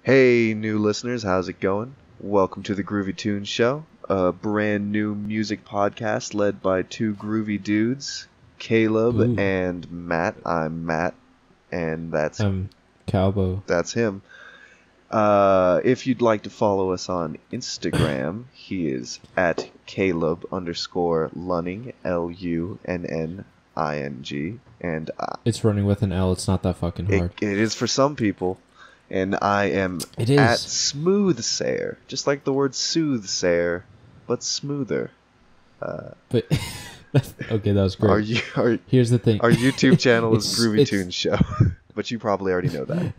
Hey, new listeners, how's it going? Welcome to the Groovy Tunes Show, a brand new music podcast led by two groovy dudes, Caleb Ooh, and Matt. I'm Matt, and Calbo. that's him. If you'd like to follow us on Instagram, he is at Caleb_Lunning, Lunning, and It's running with an L. It's not that fucking hard. it is for some people. And I am It at is. Smoothsayer, just like the word soothsayer, but smoother. But okay, that was great. Here's the thing. Our YouTube channel is It's- Groovy it's- Tunes Show, but you probably already know that.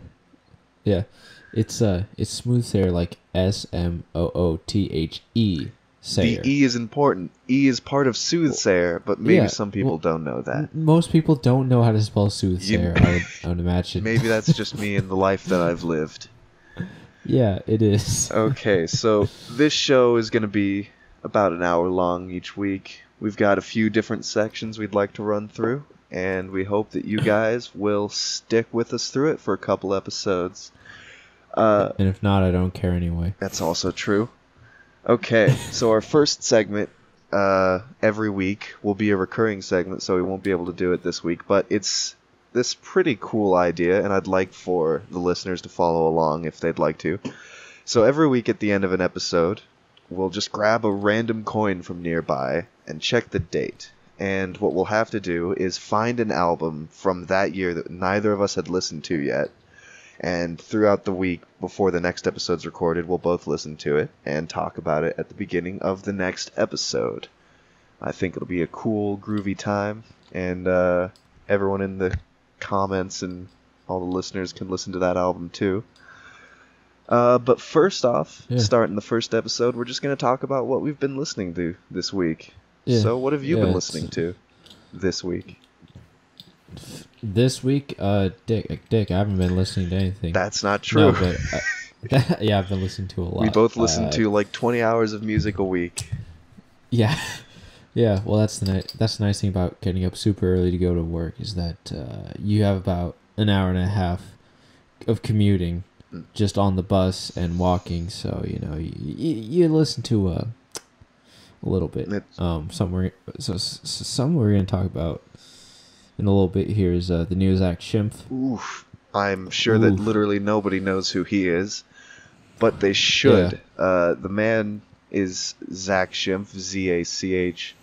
Yeah, it's smooth sayer, like SMOOTHE sayer. The E is important. E is part of soothsayer, but maybe Yeah, some people well, don't know that. Most people don't know how to spell soothsayer. I would imagine. Maybe that's just me and the life that I've lived. Yeah, it is. Okay, so this show is going to be about an hour long each week. We've got a few different sections we'd like to run through, and we hope that you guys will stick with us through it for a couple episodes. And if not, I don't care anyway. That's also true. Okay, so our first segment every week will be a recurring segment, so we won't be able to do it this week, but it's this pretty cool idea, and I'd like for the listeners to follow along if they'd like to. So every week at the end of an episode, we'll just grab a random coin from nearby and check the date. And what we'll have to do is find an album from that year that neither of us had listened to yet. And throughout the week, before the next episode's recorded, we'll both listen to it and talk about it at the beginning of the next episode. I think it'll be a cool, groovy time, and everyone in the comments and all the listeners can listen to that album too. But first off, starting the first episode, we're just going to talk about what we've been listening to this week. Yeah. So what have you been listening to this week? This week, Dick, I haven't been listening to anything. That's not true. No, but yeah, I've been listening to a lot. We both listen to like 20 hours of music a week. Yeah, yeah. Well, that's the nice thing about getting up super early to go to work is that you have about an hour and a half of commuting just on the bus and walking. So you listen to a little bit. Something we're gonna talk about in a little bit here is the new Zach Schimpf. Oof. I'm sure that literally nobody knows who he is, but they should. Yeah. The man is Zach Schimpf, ZachSchimpf.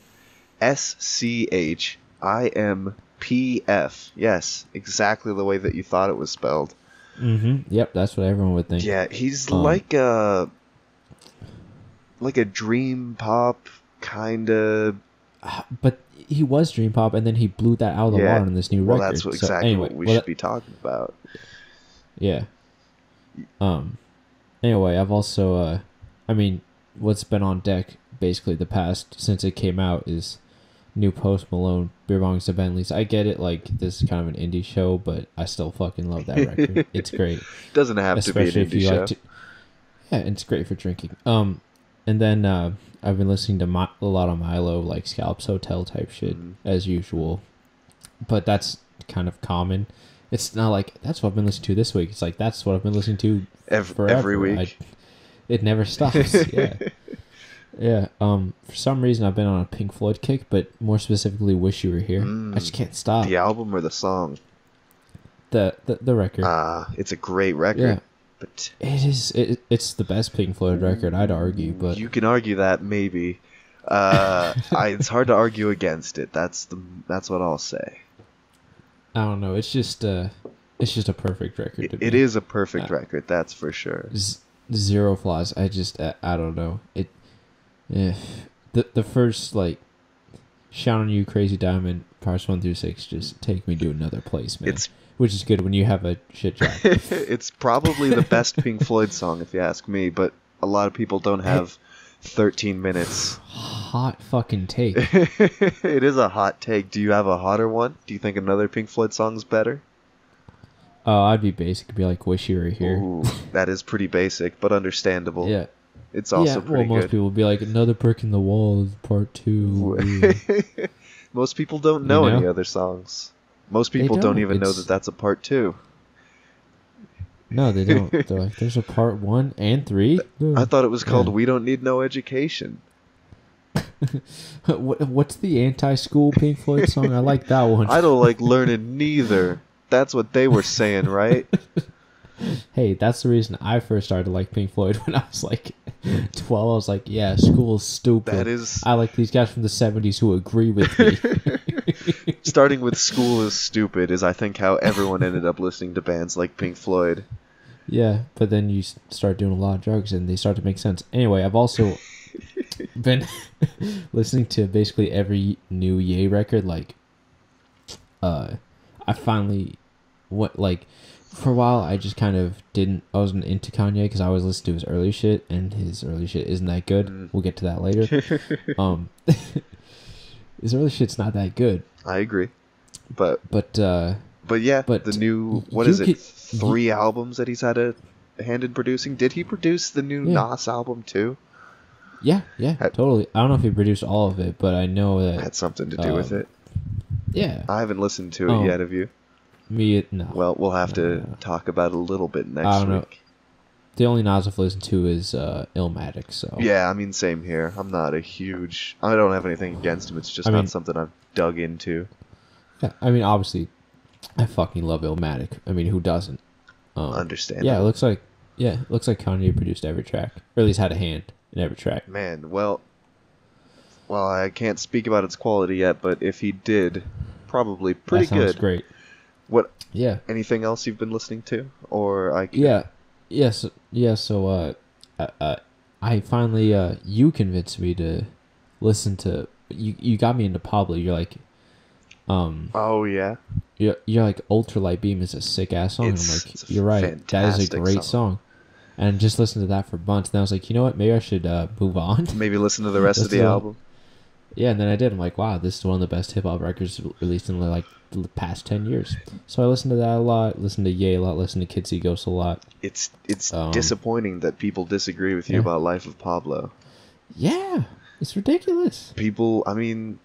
Yes, exactly the way that you thought it was spelled. Mm-hmm. Yep, that's what everyone would think. Yeah, he's like a dream pop kind of. But he was dream pop, and then he blew that out of the water in this new record. Well, that's exactly what we should be talking about. Yeah. Anyway, I've also, what's been on deck basically the past since it came out is new Post Malone, Beer Bongs to Bentleys. I get it, like this is kind of an indie show, but I still fucking love that record. It's great. Doesn't have to be an indie show. Yeah, it's great for drinking. And then I've been listening to a lot of Milo, like Scalps Hotel type shit, as usual. But that's kind of common. It's not like, that's what I've been listening to this week. It's like, that's what I've been listening to forever. Every week. It never stops, yeah. Yeah, for some reason I've been on a Pink Floyd kick, but more specifically Wish You Were Here. I just can't stop. The album or the song? The record. It's a great record. Yeah. But it's the best Pink Floyd record, I'd argue, but you can argue that maybe. It's hard to argue against it. That's what I'll say. I don't know. It's just a perfect record. To me. It is a perfect record. That's for sure. Zero flaws. I don't know. The first like Shout on You, Crazy Diamond, parts 1 through 6 just take me to another place, man. Which is good when you have a shit job. It's probably the best Pink Floyd song, if you ask me, but a lot of people don't have 13 minutes. Hot fucking take. It is a hot take. Do you have a hotter one? Do you think another Pink Floyd song's better? I'd be basic. It'd be like Wish You Were Here. Ooh, that is pretty basic, but understandable. Yeah. It's also pretty most good. people would be like, Another Brick in the Wall, part 2. Most people don't know any other songs. Most people don't even know that that's a part 2. No, they don't. They're like, there's a part 1 and 3. I thought it was called Yeah. We Don't Need No Education. What's the anti-school Pink Floyd song? I like that one. I don't like learning neither. That's what they were saying, right? Hey, that's the reason I first started to like Pink Floyd when I was like 12. I was like, yeah, school's stupid. That is... I like these guys from the 70s who agree with me. Starting with School is Stupid is, I think, how everyone ended up listening to bands like Pink Floyd. Yeah, but then you start doing a lot of drugs and they start to make sense. Anyway, I've also been listening to basically every new Ye record. Like, I finally went, like, for a while I just kind of I wasn't into Kanye because I always listened to his early shit, and his early shit isn't that good. We'll get to that later. His early shit's not that good. I agree. But yeah, but the new, what is it, 3 albums that he's had a hand in producing? Did he produce the new Nas album too? Yeah, totally. I don't know if he produced all of it, but I know that had something to do with it. Yeah. I haven't listened to it yet, have you? No. Well, we'll have to talk about it a little bit next week. The only Nas I've listened to is Illmatic, so... Yeah, I mean, same here. I'm not a huge... I don't have anything against him, it's just not something I've dug into. Yeah, I mean, obviously, I fucking love Illmatic. I mean, who doesn't? Understand. Yeah, it looks like Kanye produced every track, or at least had a hand in every track. Man, well, I can't speak about its quality yet, but if he did, probably pretty good. That sounds great. What? Yeah. Anything else you've been listening to, or I? Yeah. Yes. Yeah. So, I finally, you convinced me to listen to. You got me into Pablo. You're like, Oh yeah. You're like, Ultralight Beam is a sick ass song. I'm like, you're right. That is a great song. And just listened to that for months. And I was like, you know what? Maybe I should move on. Maybe listen to the rest of the album. Yeah, and then I did. I'm like, wow, this is one of the best hip hop records released in like the past 10 years. So I listened to that a lot. Listened to Ye a lot. Listened to Kid See Ghost a lot. It's disappointing that people disagree with you about Life of Pablo. Yeah, it's ridiculous. People, I mean,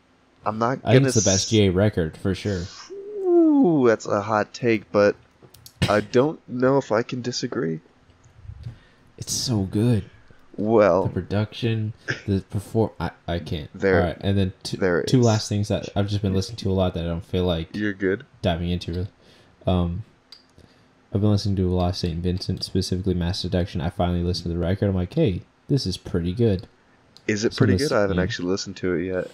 I'm not gonna... I think it's the best Ye record, for sure. Ooh, that's a hot take, but I don't know if I can disagree. It's so good. Well, the production, the I can't. There, all right, and then two last things that I've just been listening to a lot that I don't feel like you're good diving into. Really, I've been listening to a lot of Saint Vincent, specifically Mass Seduction. I finally listened to the record. I'm like, hey, this is pretty good. Is it pretty good? I haven't actually listened to it yet.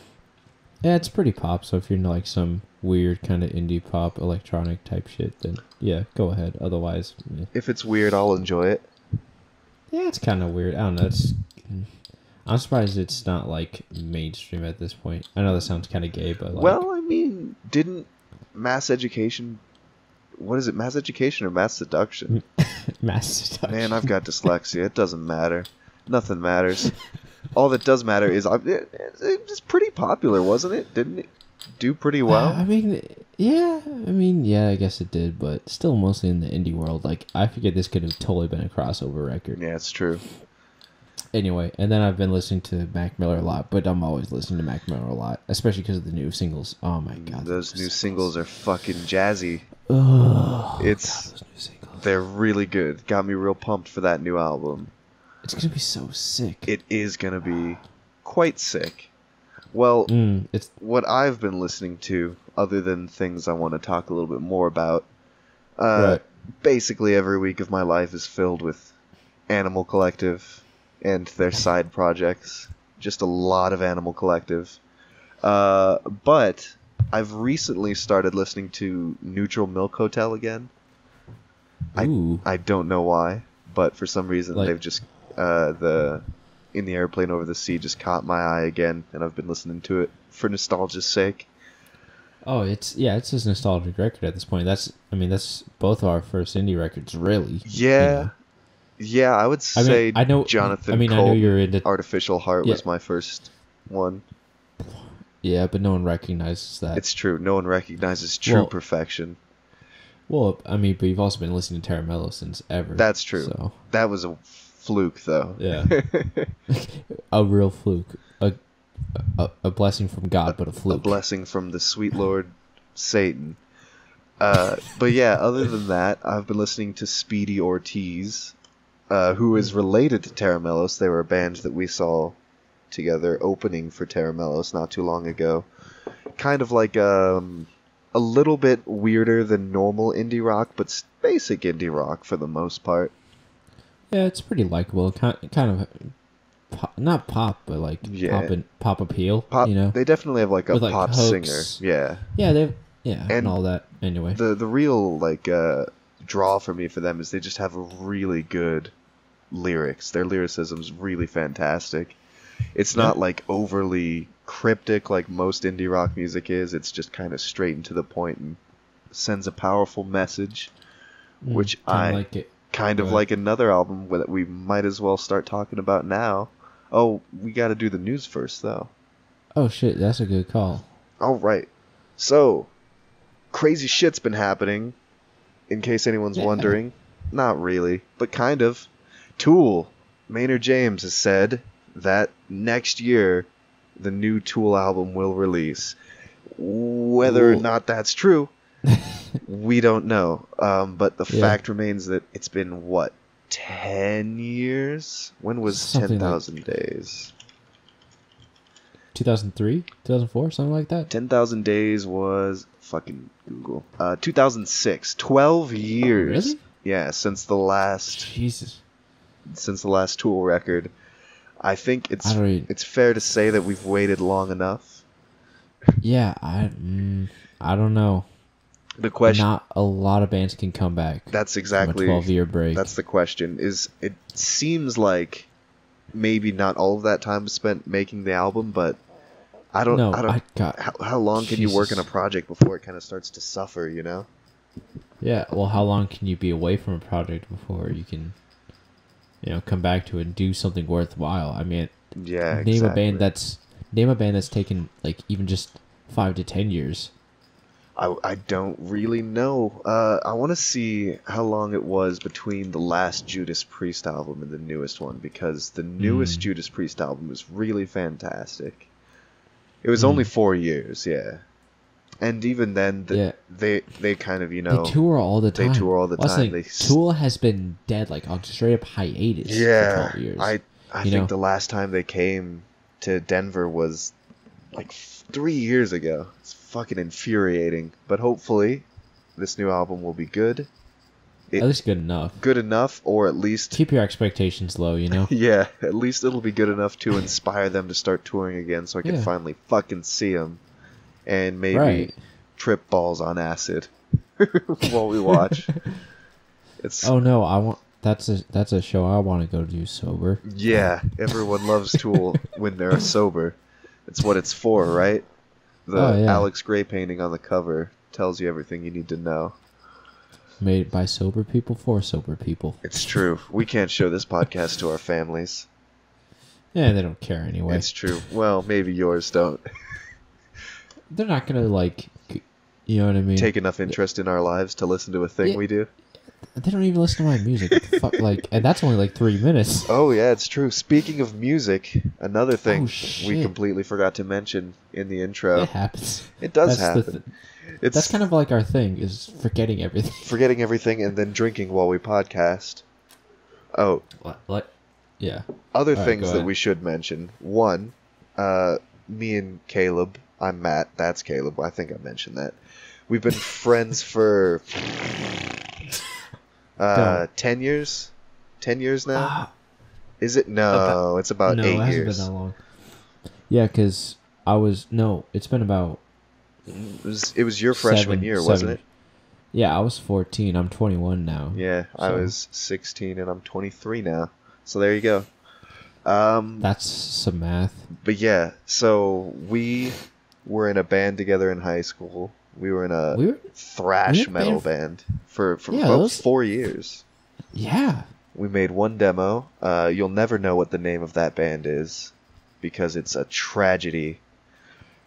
Yeah, it's pretty pop. So if you're into like some weird kind of indie pop, electronic type shit, then yeah, go ahead. Otherwise, if it's weird, I'll enjoy it. Yeah, it's kind of weird. I don't know. I'm surprised it's not like mainstream at this point. I know that sounds kind of gay, but like... Well, I mean, didn't Mass Education... What is it, Mass Education or Mass Seduction? Mass Seduction. Man, I've got dyslexia. It doesn't matter. Nothing matters. All that does matter is it was pretty popular, wasn't it? Didn't it do pretty well? I mean, yeah, I guess it did, but still mostly in the indie world. Like, I figured this could have totally been a crossover record. Yeah, it's true. Anyway, and then I've been listening to Mac Miller a lot, but I'm always listening to Mac Miller a lot, especially because of the new singles. Oh my god, those new singles are fucking jazzy. Oh, they're really good. Got me real pumped for that new album. It's gonna be so sick. It is gonna be quite sick. Well, it's what I've been listening to, other than things I want to talk a little bit more about. Right. Basically, every week of my life is filled with Animal Collective and their side projects. Just a lot of Animal Collective. But I've recently started listening to Neutral Milk Hotel again. Ooh. I don't know why, but for some reason they've just In the Airplane Over the Sea just caught my eye again, and I've been listening to it for nostalgia's sake. Oh, it's just a nostalgic record at this point. That's both of our first indie records, really. Yeah. You know? Yeah, I would say I know, Jonathan Cole, I know you're into Artificial Heart was my first one. Yeah, but no one recognizes that. It's true. No one recognizes true perfection. Well, I mean, but you've also been listening to Terramelo since ever. That's true. So. That was a fluke, though. Yeah. A real fluke. A blessing from God, but a fluke. A blessing from the sweet Lord Satan. But yeah, other than that, I've been listening to Speedy Ortiz, who is related to Taramelos. They were a band that we saw together opening for Taramelos not too long ago. Kind of like a little bit weirder than normal indie rock, but basic indie rock for the most part. Yeah, it's pretty likable. Kind of pop, not pop, but like pop appeal. Pop, you know, they definitely have like a with, pop hooks. singer. Yeah. Yeah, and all that. Anyway, the real draw for me for them is they just have really good lyrics. Their lyricism's really fantastic. It's not like overly cryptic like most indie rock music is. It's just kind of straight and to the point and sends a powerful message, which I like it. Kind of like another album that we might as well start talking about now. Oh, we got to do the news first, though. Oh, shit, that's a good call. All right. So, crazy shit's been happening, in case anyone's wondering. Not really, but kind of. Tool, Maynard James has said that next year, the new Tool album will release. Whether or not that's true, we don't know. But the fact remains that it's been, 10 years? When was 10,000 Days? 2003? 2004? Something like that? 10,000 Days was... Fucking Google. 2006. 12 years. Really? Yeah, since the last... Jesus. Since the last Tool record. I think it's fair to say that we've waited long enough. Yeah, I don't know. The question, not a lot of bands can come back. That's exactly from a 12-year break. That's the question. It seems like maybe not all of that time was spent making the album, but I don't. How long can you work on a project before it kind of starts to suffer? You know. Yeah. Well, how long can you be away from a project before you can, come back to it and do something worthwhile? I mean, yeah. Name a band that's taken like even just 5 to 10 years. I don't really know. I want to see how long it was between the last Judas Priest album and the newest one, because the newest Judas Priest album was really fantastic. It was only 4 years, yeah. And even then, they kind of, They tour all the time. They tour all the time. Tool has been dead, like, on straight up hiatus for 12 years. I think the last time they came to Denver was, like, 3 years ago. It's fucking infuriating. But hopefully, this new album will be good. At least good enough. Good enough, or at least... Keep your expectations low, Yeah, at least it'll be good enough to inspire them to start touring again so I can finally fucking see them. And maybe trip balls on acid while we watch. Oh no, that's a show I want to go do sober. Yeah, everyone loves Tool when they're sober. It's what it's for, right? The Alex Gray painting on the cover tells you everything you need to know. Made by sober people for sober people. It's true. We can't show this podcast to our families. Yeah, they don't care anyway. It's true. Well, maybe yours don't. They're not gonna you know what I mean? Take enough interest in our lives to listen to a thing we do. They don't even listen to my music. What the fuck? And that's only 3 minutes. Oh yeah, it's true. Speaking of music, another thing we completely forgot to mention in the intro. It happens. It does happen. That's kind of like our thing, is forgetting everything. Forgetting everything and then drinking while we podcast. Oh. What? Yeah. Other things that we should mention. One, me and Caleb. I'm Matt. That's Caleb. I think I mentioned that. We've been friends for 10 years? 10 years now? Is it? No, it's about 8 years. No, it hasn't been that long. Yeah, because it's been about... It was your freshman year, wasn't it? Yeah, I was 14. I'm 21 now. Yeah, so. I was 16 and I'm 23 now. So there you go. That's some math. But yeah, so we were in a band together in high school. We were in a thrash metal band for about 4 years. Yeah. We made one demo. You'll never know what the name of that band is because it's a tragedy.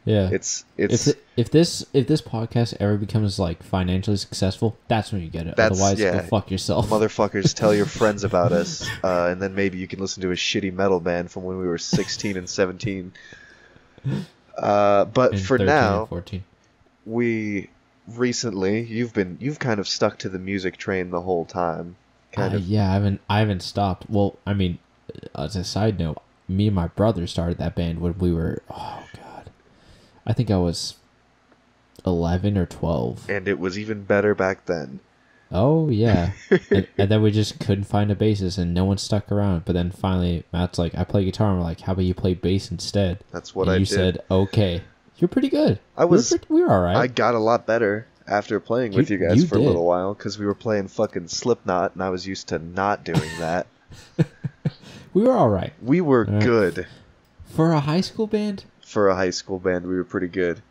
Yeah. It's if this podcast ever becomes financially successful, that's when you get it. Otherwise, go fuck yourself. Motherfuckers, tell your friends about us, and then maybe you can listen to a shitty metal band from when we were 16 and 17. But and for 13 now, and 14. We recently you've kind of stuck to the music train the whole time. Kind of. Yeah, I haven't stopped. Well, I mean, as a side note, me and my brother started that band when we were, oh god, I think I was 11 or 12. And it was even better back then. Oh yeah, and then we just couldn't find a bassist, and no one stuck around. But then finally, Matt's like, "I play guitar." And we're like, "How about you play bass instead?" That's what and I you did. said, "Okay, you're pretty good." We were all right. I got a lot better after playing with you guys for a little while because we were playing fucking Slipknot, and I was used to not doing that. We were all right. We were good. For a high school band? For a high school band, we were pretty good.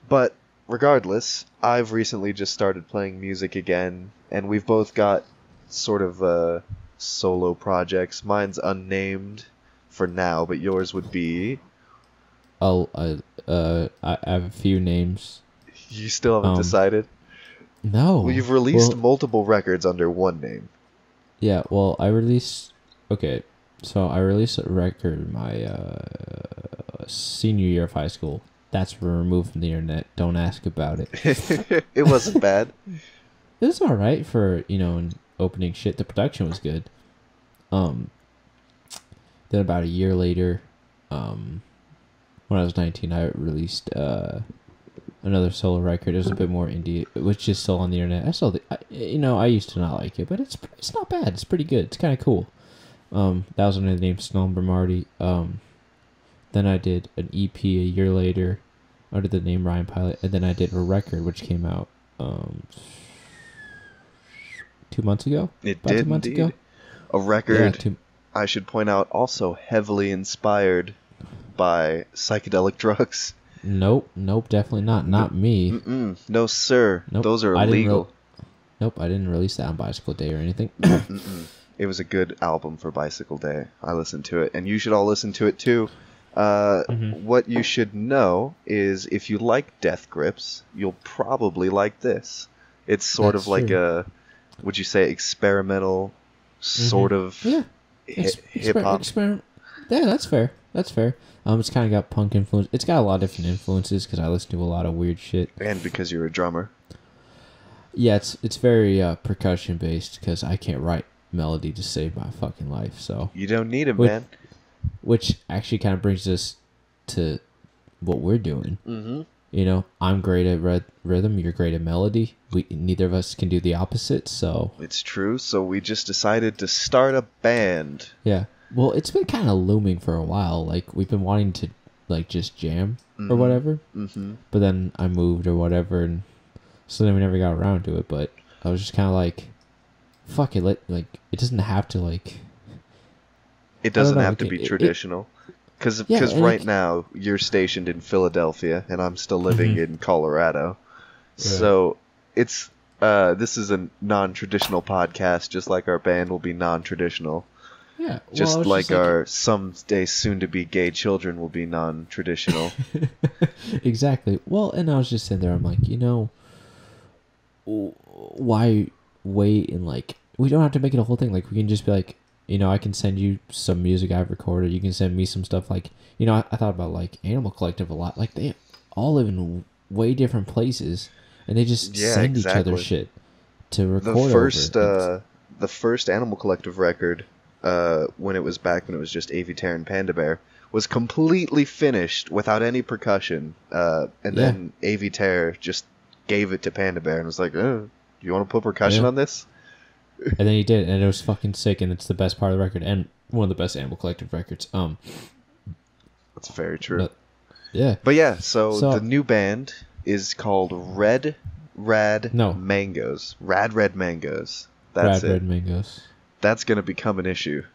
But regardless, I've recently just started playing music again, and we've both got sort of solo projects. Mine's unnamed for now, but yours would be... I have a few names. You still haven't decided? No. Well, you've released multiple records under one name. Yeah, well, I released... Okay, so I released a record my senior year of high school. That's removed from the internet. Don't ask about it. It wasn't bad. It was alright for, opening shit. The production was good. Then about a year later, when I was 19, I released another solo record. It was a bit more indie, which is still on the internet. I used to not like it, but it's not bad. It's pretty good. It's kind of cool. That was under the name Snowbird Marty. Then I did an EP a year later under the name Ryan Pilot, and then I did a record which came out 2 months ago. It did 2 months ago. A record, I should point out, also heavily inspired by psychedelic drugs. Nope, definitely not. Not me. No, sir. Nope, those are illegal. Nope, I didn't release that on Bicycle Day or anything. It was a good album for Bicycle Day. I listened to it, and you should all listen to it too. What you should know is if you like Death Grips, you'll probably like this. It's sort of like a, would you say, experimental sort of hip-hop? Yeah, that's fair. That's fair. It's kind of got punk influence. It's got a lot of different influences because I listen to a lot of weird shit. And because you're a drummer. Yeah, it's very percussion based because I can't write melody to save my fucking life. So you don't need it, man. Which actually kind of brings us to what we're doing. Mm-hmm. I'm great at rhythm. You're great at melody. Neither of us can do the opposite. So it's true. So we just decided to start a band. Yeah. Well, it's been kind of looming for a while. Like, we've been wanting to, just jam or whatever. Mm-hmm. But then I moved or whatever, and so then we never got around to it. But I was just kind of like, fuck it. It doesn't have to, It doesn't have to be traditional. Because right now, you're stationed in Philadelphia, and I'm still living in Colorado. Yeah. So, it's... this is a non-traditional podcast, just like our band will be non-traditional. Yeah, just like our someday soon-to-be gay children will be non-traditional. Exactly. Well, and I was just sitting there, I'm like, why wait and, we don't have to make it a whole thing. We can just be like, I can send you some music I've recorded. You can send me some stuff. I thought about, Animal Collective a lot. They all live in way different places, and they just send each other shit to record over. The first Animal Collective record... when it was just Avi Tare and Panda Bear, was completely finished without any percussion. Then Avi Tare just gave it to Panda Bear and was like, "Oh, do you want to put percussion on this?" And then he did, and it was fucking sick, and it's the best part of the record, and one of the best Animal Collective records. That's very true. But so the new band is called Red Mangoes. Red Mangoes. That's it. Red Mangoes. That's going to become an issue.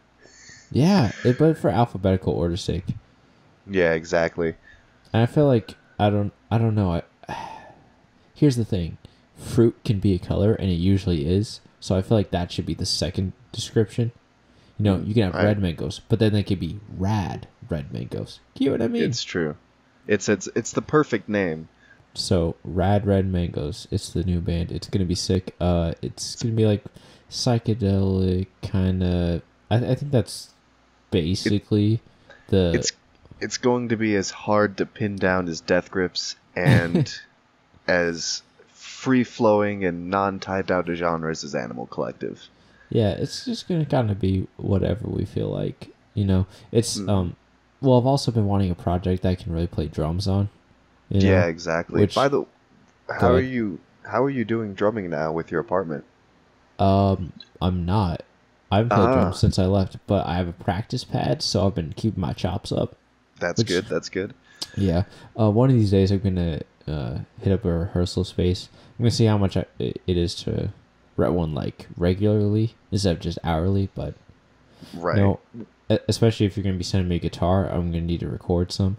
Yeah, but for alphabetical order's sake. Yeah, exactly. And I feel like, I don't know. Here's the thing. Fruit can be a color, and it usually is. So I feel like that should be the second description. You can have red mangoes, but then they could be rad red mangoes. You know what I mean? It's true. It's the perfect name. So, Rad Red Mangoes. It's the new band. It's going to be sick. It's going to be psychedelic kind of... I think that's basically It's going to be as hard to pin down as Death Grips and as free-flowing and non-tied down to genres as Animal Collective. Yeah, it's just gonna kind of be whatever we feel like. It's Well, I've also been wanting a project that I can really play drums on. Yeah, exactly. Which, how are you doing drumming now with your apartment? I'm not. I haven't played drums since I left, but I have a practice pad, so I've been keeping my chops up. That's good. That's good. Yeah. One of these days, I'm gonna hit up a rehearsal space. I'm gonna see how much it is to rent one like regularly instead of just hourly. But right. Especially if you're gonna be sending me a guitar, I'm gonna need to record some.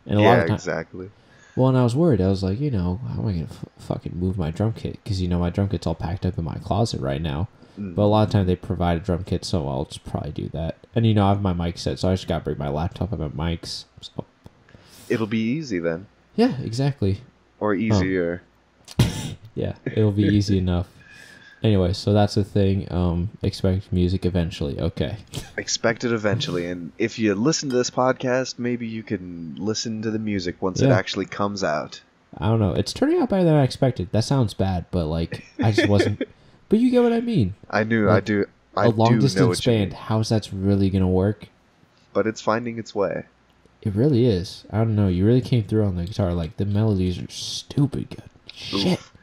And a yeah, lot of exactly. Well, and I was worried. I was like, how am I gonna fucking move my drum kit? Because my drum kit's all packed up in my closet right now. But a lot of times they provide a drum kit, so I'll just probably do that. And I have my mic set, so I just gotta bring my laptop and my mics. So it'll be easy then. Yeah, exactly. Or easier. Yeah, it'll be easy enough. Anyway, so that's the thing. Expect music eventually. Okay. Expect it eventually, and if you listen to this podcast, maybe you can listen to the music once it actually comes out. I don't know. It's turning out better than I expected. That sounds bad, but I just wasn't. But you get what I mean. I do. A long distance band. How's that really gonna work? But it's finding its way. It really is. I don't know. You really came through on the guitar. The melodies are stupid good. Shit. Oof.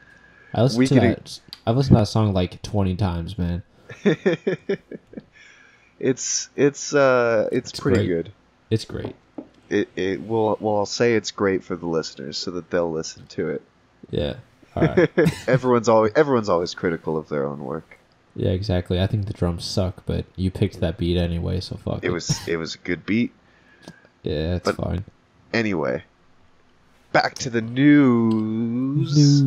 I've listened to that song 20 times, man. It's pretty good. It's great. I'll say it's great for the listeners so that they'll listen to it. Yeah. All right. Everyone's always critical of their own work. Yeah, exactly. I think the drums suck, but you picked that beat anyway, so fuck it. It was a good beat. Yeah, it's fine. Anyway, back to the news.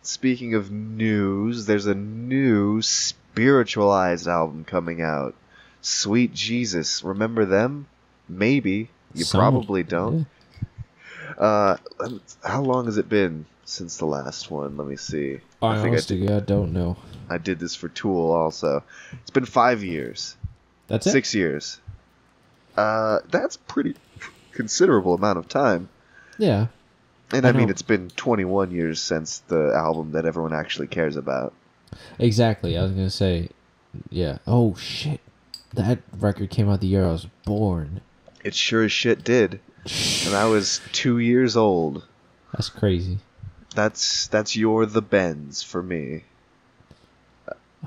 Speaking of news, there's a new spiritualized album coming out. Sweet Jesus. Remember them? Maybe. You probably don't. Yeah. How long has it been since the last one? Let me see. I don't know. I did this for Tool also. It's been 5 years. That's it? 6 years. That's pretty considerable amount of time. Yeah. And I mean, it's been 21 years since the album that everyone actually cares about. Exactly. I was going to say, yeah. Oh, shit. That record came out the year I was born. It sure as shit did. And I was 2 years old. That's crazy. That's You're the Benz for me.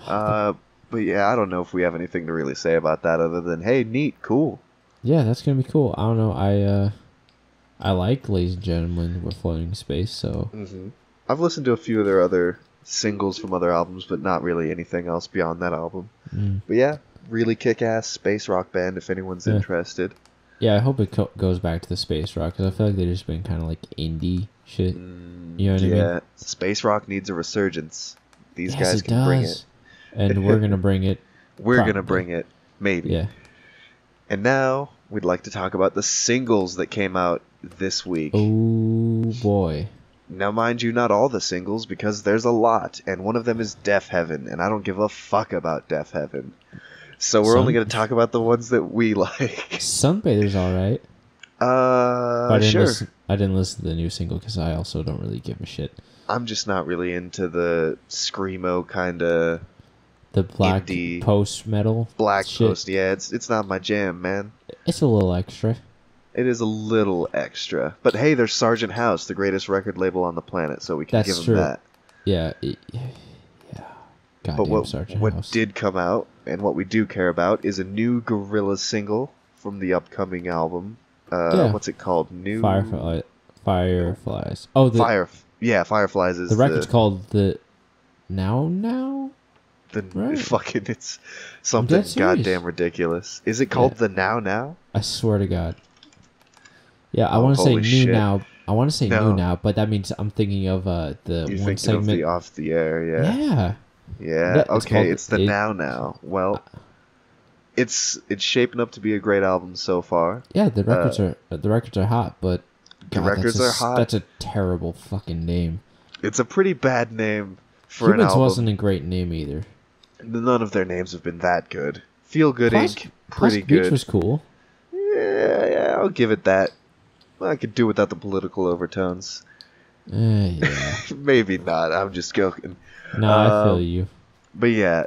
But yeah, I don't know if we have anything to really say about that other than, hey, neat, cool. Yeah, that's going to be cool. I don't know. I like Ladies and Gentlemen, We're Floating in Space, so... Mm-hmm. I've listened to a few of their other singles from other albums, but not really anything else beyond that album. But yeah, really kick-ass space rock band if anyone's interested. Yeah, I hope it goes back to the space rock, because I feel like they've just been kind of indie shit. You know what I mean? Yeah, space rock needs a resurgence. These guys can bring it. And we're going to bring it. We're going to bring it, maybe. Yeah. And now, we'd like to talk about the singles that came out this week. Oh, boy. Now, mind you, not all the singles, because there's a lot, and one of them is Deaf Heaven, and I don't give a fuck about Deaf Heaven. So we're only going to talk about the ones that we like. Sunbather's alright. Sure. I didn't listen to the new single, because I also don't really give a shit. I'm just not really into the screamo kind of... The black indie, post-metal Black shit. Post, yeah, it's not my jam, man. It's a little extra. It is a little extra. But hey, there's Sargent House, the greatest record label on the planet, so we can give them that. Yeah. Goddamn Sargent House. What did come out, and what we do care about, is a new Gorillaz single from the upcoming album. What's it called? Fireflies. Oh, Fireflies is the record's called the Now? Fucking, it's something goddamn ridiculous. Is it called the Now? I swear to God. Yeah, I want to say new now. I want to say new now, but that means I'm thinking of the one segment. Of the off the air, yeah. Yeah. Yeah. Okay, it's the Now. Well, it's shaping up to be a great album so far. Yeah, the records are hot, but God, the records are hot. That's a terrible fucking name. It's a pretty bad name for an album. Humans wasn't a great name either. None of their names have been that good. Feel Good Inc. Pretty Plastic good. Beach was cool. Yeah, I'll give it that. I could do without the political overtones. Yeah. Maybe not. I'm just joking. No, I feel you. But yeah,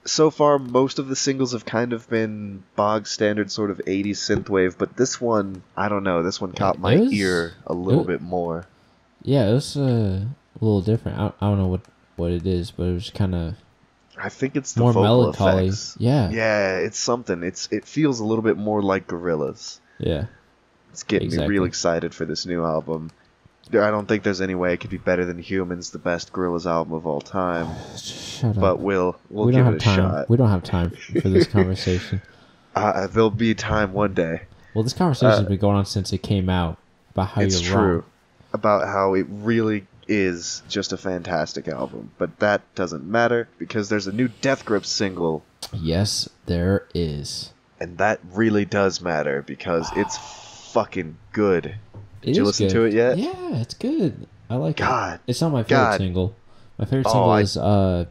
so far most of the singles have kind of been bog standard sort of 80s synthwave, but this one, I don't know, this one caught my ear a little bit more. Yeah, it was a little different. I don't know what it is, but it was kind of. I think it's the more vocal melancholy. effects. Yeah. Yeah, it's something. It feels a little bit more like Gorillaz. Yeah. It's getting me real excited for this new album. I don't think there's any way it could be better than Humans, the best Gorillaz album of all time. Shut up. But we'll give it a shot. We don't have time for this conversation. There'll be time one day. Well, this conversation's been going on since it came out about how it's you're true. wrong. About how it really is just a fantastic album. But that doesn't matter because there's a new Death Grips single. Yes, there is. And that really does matter because it's fucking good. Did you listen to it yet? Yeah, it's good. I like it. It's not my favorite God. single. My favorite single is the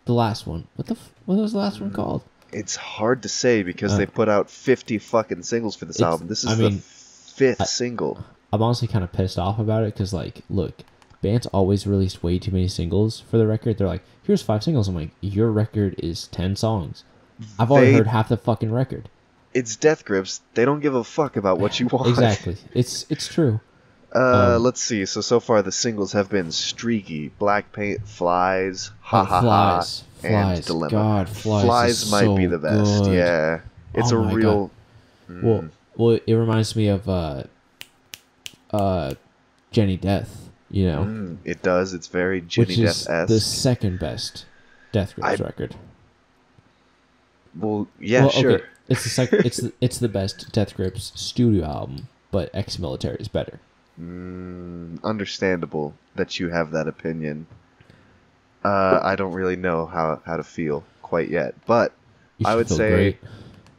last one. What was the last one called? It's hard to say because they put out 50 fucking singles for this album. This is the fifth single. I'm honestly kind of pissed off about it because, like, look, bands always release way too many singles for the record. They're like, here's 5 singles. I'm like, your record is 10 songs. I've already heard half the fucking record. It's Death Grips. They don't give a fuck about what you want. Exactly. It's true. Let's see. So far the singles have been Streaky, Black Paint, Flies, Ha Ha Ha, and Dilemma. God, Flies might be the best. Good. Yeah, it's a real. Well, it reminds me of Jenny Death. You know, it does. It's very Jenny Death-esque. Which is the second best Death Grips record. Well, yeah, sure. Okay. It's the second. It's the best Death Grips studio album, but Ex-Military is better. Understandable that you have that opinion. I don't really know how to feel quite yet, but I would say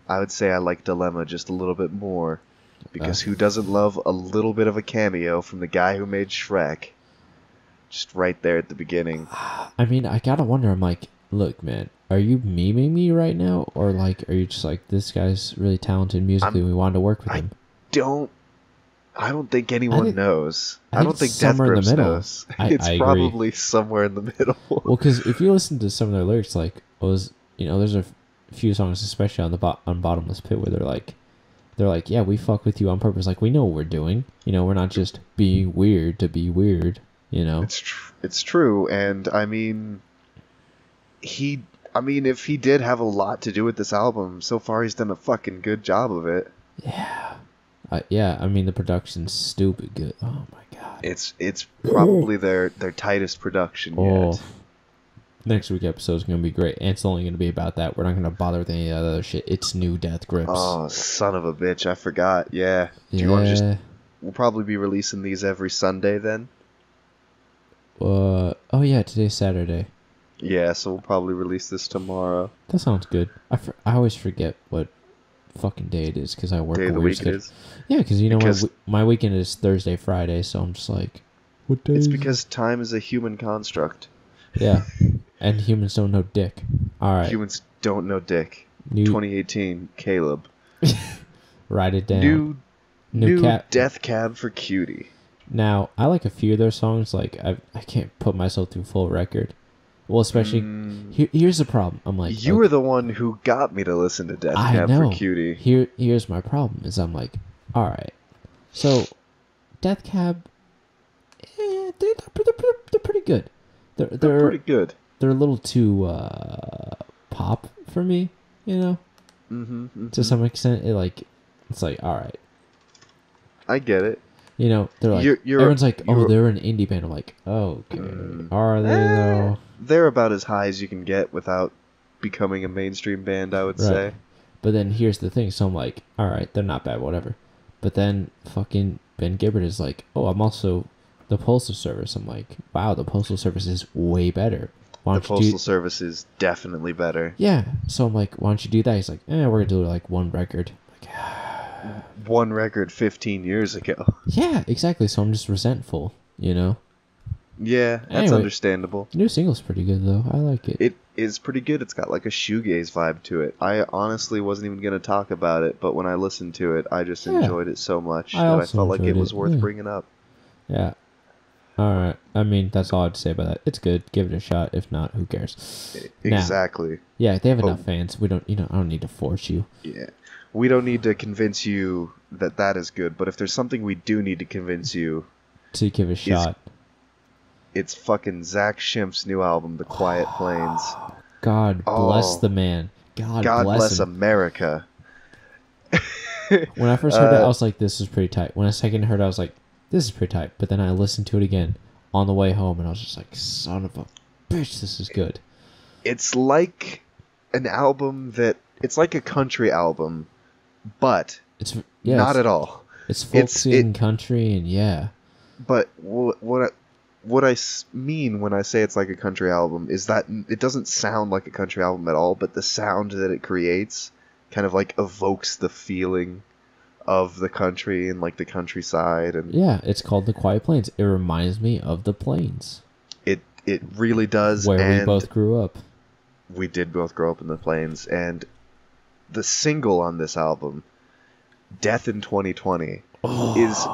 I like Dilemma just a little bit more because who doesn't love a little bit of a cameo from the guy who made Shrek? Just right there at the beginning. I mean, I gotta wonder. I'm like, look, man, are you memeing me right now, or like, are you just like, this guy's really talented musically? We wanted to work with him. I don't think anyone knows. I don't think Death Grips knows. It's probably somewhere in the middle. Well, because if you listen to some of their lyrics, like, there's a few songs, especially on Bottomless Pit, where they're like, yeah, we fuck with you on purpose. Like, we know what we're doing. You know, we're not just being weird to be weird. You know, it's true, and I mean, if he did have a lot to do with this album, so far he's done a fucking good job of it. Yeah. Yeah, I mean, the production's stupid good. Oh my god. It's probably their tightest production yet. Next week's episode is going to be great, and it's only going to be about that. We're not going to bother with any other shit. It's new Death Grips. Oh, son of a bitch, I forgot. Yeah. Do you want to we'll probably be releasing these every Sunday then? Oh yeah, today's Saturday. Yeah, so we'll probably release this tomorrow. That sounds good. I always forget what fucking day it is because I work. Day of the week it is. Yeah, because my weekend is Thursday, Friday, so I'm just like, what day? It's because time is a human construct. Yeah, and humans don't know dick. All right. Humans don't know dick. 2018, Caleb. Write it down. New Death Cab for Cutie. Now, I like a few of their songs. Like, I can't put myself through full record. Well, especially, here's the problem. I'm like... You were the one who got me to listen to Death Cab for Cutie. Here's my problem, is I'm like, alright, so, Death Cab, they're pretty good. They're pretty good. They're a little too, pop for me, you know? Mm-hmm. To some extent, it's like, alright. I get it. You know, they're like, everyone's like, they're an indie band. I'm like, oh, okay. Are they, though? They're about as high as you can get without becoming a mainstream band, I would say. But then here's the thing. So I'm like, alright, they're not bad, whatever. But then fucking Ben Gibbard is like, I'm also the Postal Service. I'm like, wow, the Postal Service is way better. The Postal Service is definitely better. Yeah. So I'm like, why don't you do that? He's like, we're going to do like one record. I'm like, one record 15 years ago. Yeah, exactly. So I'm just resentful, you know? Yeah, that's understandable. New single's pretty good, though. I like it. It is pretty good. It's got like a shoegaze vibe to it. I honestly wasn't even going to talk about it, but when I listened to it, I just enjoyed it so much that I felt like it was worth bringing up. Yeah. All right. I mean, that's all I'd say about that. It's good. Give it a shot. If not, who cares? Exactly. Now, yeah, they have But enough fans. We don't. I don't need to force you yeah, we don't need to convince you that that is good. But if there's something we do need to convince you, to give a shot. it's fucking Zach Schimpf's new album, The Quiet Plains. God bless the man. God bless him. America. When I first heard it, I was like, "This is pretty tight." When I second heard it, I was like, "This is pretty tight." But then I listened to it again on the way home, and I was just like, "Son of a bitch, this is good." It's like an album it's like a country album, but not at all. It's folksy and country, and yeah. But what I mean when I say it's like a country album is that it doesn't sound like a country album at all, but the sound that it creates kind of like evokes the feeling of the country and like the countryside. And yeah, it's called The Quiet Plains. It reminds me of the plains. It really does. Where we both grew up. We did both grow up in the plains, and the single on this album, Death in 2020, is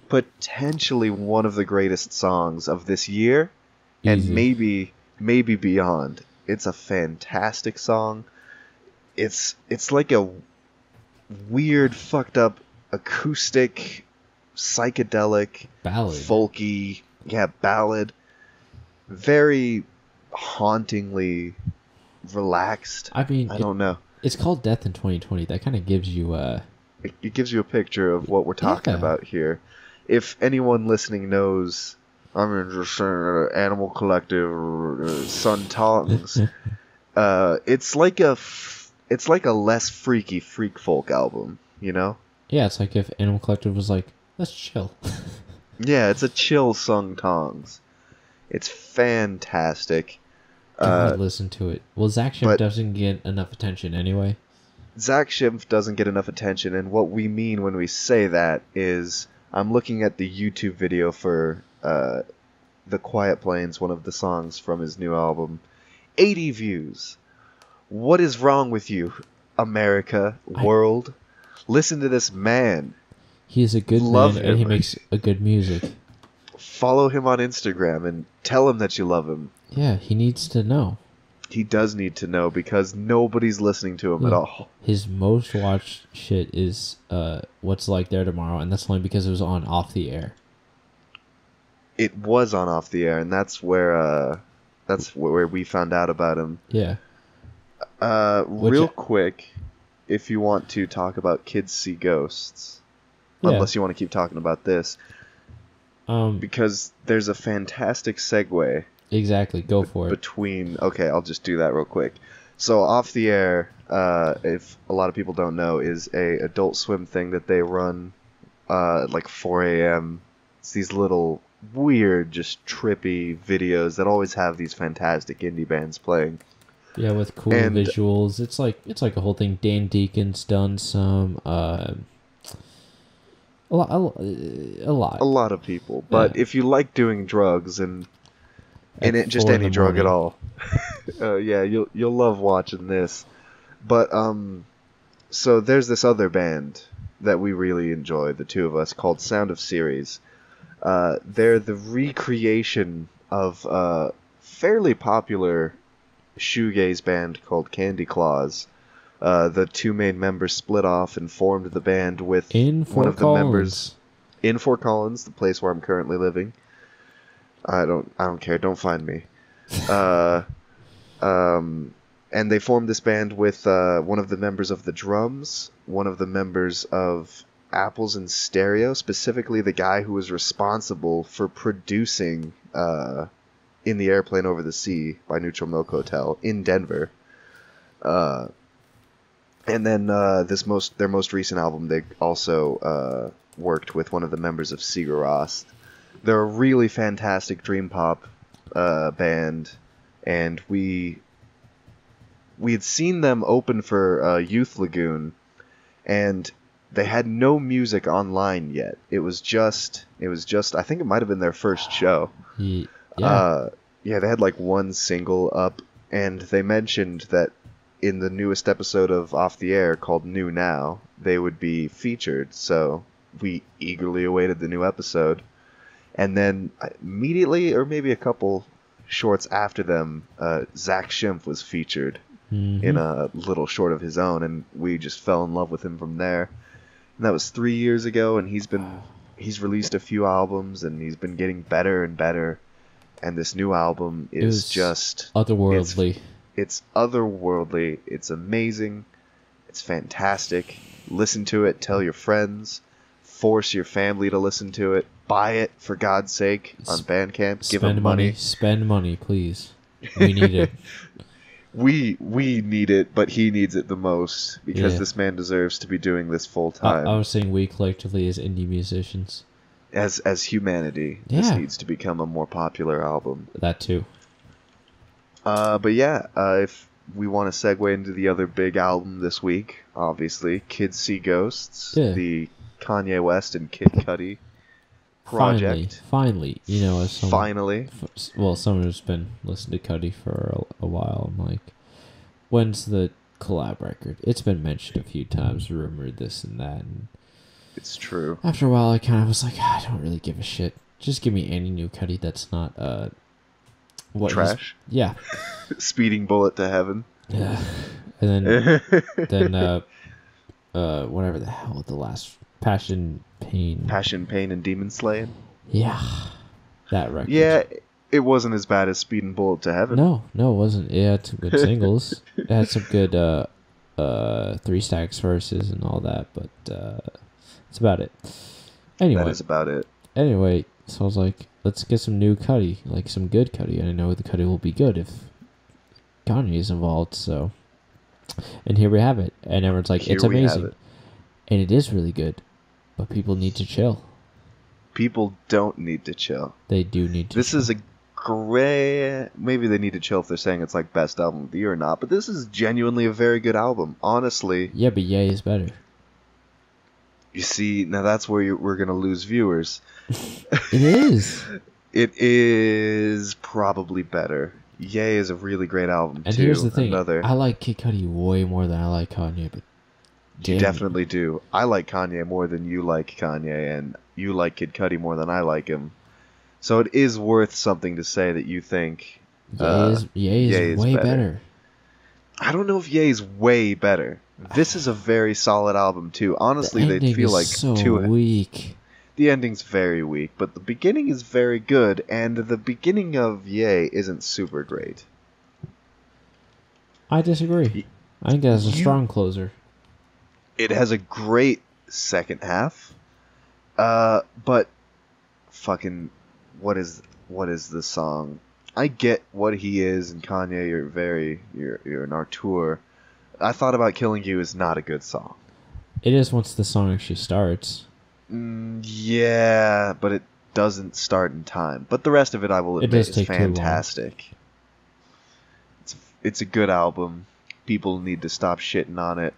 potentially one of the greatest songs of this year. And maybe beyond. It's a fantastic song. It's like a weird, fucked up, acoustic, psychedelic, ballad, folky, ballad. Very hauntingly relaxed. I mean, I don't know. It's called Death in 2020. That kind of gives you It gives you a picture of what we're talking about here. If anyone listening knows, I'm just saying, Animal Collective, Sun Tongs. It's like a less freaky freak folk album, you know? Yeah, it's like if Animal Collective was like, let's chill. Yeah, it's a chill Sung Tongs. It's fantastic. Listen to it. Well, Zach Schimpf doesn't get enough attention anyway. Zach Schimpf doesn't get enough attention, and what we mean when we say that is, I'm looking at the YouTube video for The Quiet Plains, one of the songs from his new album. 80 views. What is wrong with you, America, world? Listen to this man. He's a good man, and he makes a good music. Follow him on Instagram and tell him that you love him. Yeah, he needs to know. He does need to know because nobody's listening to him at all. His most watched shit is What's Like There Tomorrow, and that's only because it was on Off the Air. It was on Off the Air, and that's where we found out about him. Yeah. Real quick, if you want to talk about Kids See Ghosts, unless you want to keep talking about this. Because there's a fantastic segue. Exactly, go for it. Okay, I'll just do that real quick. So Off the Air, if a lot of people don't know, is a Adult Swim thing that they run at like 4 a.m. It's these little weird, just trippy videos that always have these fantastic indie bands playing. Yeah, with cool visuals. It's like a whole thing. Dan Deacon's done some. A lot of people, but if you like doing drugs and just any drug at all, you'll love watching this. But so there's this other band that we really enjoy, the two of us, called Sound of Series. They're the recreation of a fairly popular shoegaze band called Candy Claws. The two main members split off and formed the band with one of the members in Fort Collins, the place where I'm currently living. I don't care. Don't find me. And they formed this band with one of the members of the drums, one of the members of Apples in Stereo, specifically the guy who was responsible for producing In the Airplane Over the Sea by Neutral Milk Hotel in Denver. And then their most recent album, they also worked with one of the members of Sigur Rós. They're a really fantastic dream pop band, and we had seen them open for Youth Lagoon, and they had no music online yet. It was just I think it might have been their first show. Yeah. They had like one single up, and they mentioned that in the newest episode of Off the Air called New Now, they would be featured, so we eagerly awaited the new episode. And then immediately, or maybe a couple shorts after them, Zach Schimpf was featured in a little short of his own, and we just fell in love with him from there. And that was 3 years ago, and he's released a few albums, and he's been getting better and better. And this new album is just otherworldly. It's otherworldly. It's amazing. It's fantastic. Listen to it. Tell your friends. Force your family to listen to it. Buy it, for God's sake, on Bandcamp. Give them money. Spend money, please. We need it. We need it, but he needs it the most, because this man deserves to be doing this full time. I was saying we collectively as indie musicians. As humanity, this needs to become a more popular album. That too. But yeah, if we want to segue into the other big album this week, obviously, Kids See Ghosts, the Kanye West and Kid Cudi project. Finally, you know, as someone, finally. Well, someone who's been listening to Cudi for a while, I'm like, when's the collab record? It's been mentioned a few times, rumored this and that, and it's true. After a while, I kind of was like, I don't really give a shit. Just give me any new Cudi that's not trash. Yeah. Speeding Bullet to Heaven. Yeah. And then whatever the hell the last Passion, Pain, and Demon Slaying. Yeah, that record. Yeah, it wasn't as bad as Speeding Bullet to Heaven. No, it wasn't. It had some good singles. It had some good 3 Stacks verses and all that, but that's about it. Anyway, that is about it. Anyway, so I was like, let's get some new Cudi, like some good Cudi, and I know the Cudi will be good if Kanye is involved. So, and here we have it, and everyone's like, it's amazing, and it is really good. But people need to chill. People don't need to chill. They do need to This is a great... Maybe they need to chill if they're saying it's like best album of the year or not, but this is genuinely a very good album, honestly. Yeah, but Ye is better. You see, now that's where we're going to lose viewers. It is. It is probably better. Ye is a really great album, and too. Here's the thing. I like Kid Cudi way more than I like Kanye, but... You definitely do. I like Kanye more than you like Kanye, and you like Kid Cudi more than I like him. So it is worth something to say that you think Ye is way better. I don't know if Ye is way better. This is a very solid album too. Honestly, they feel like weak. The ending's very weak, but the beginning is very good, and the beginning of Ye isn't super great. I disagree. I think that's a strong closer. It has a great second half, but fucking what is the song? I get what he is, and Kanye, you're an auteur. I Thought About Killing You is not a good song. It is once the song actually starts. Yeah, but it doesn't start in time. But the rest of it, I will admit, is fantastic. It's a good album. People need to stop shitting on it.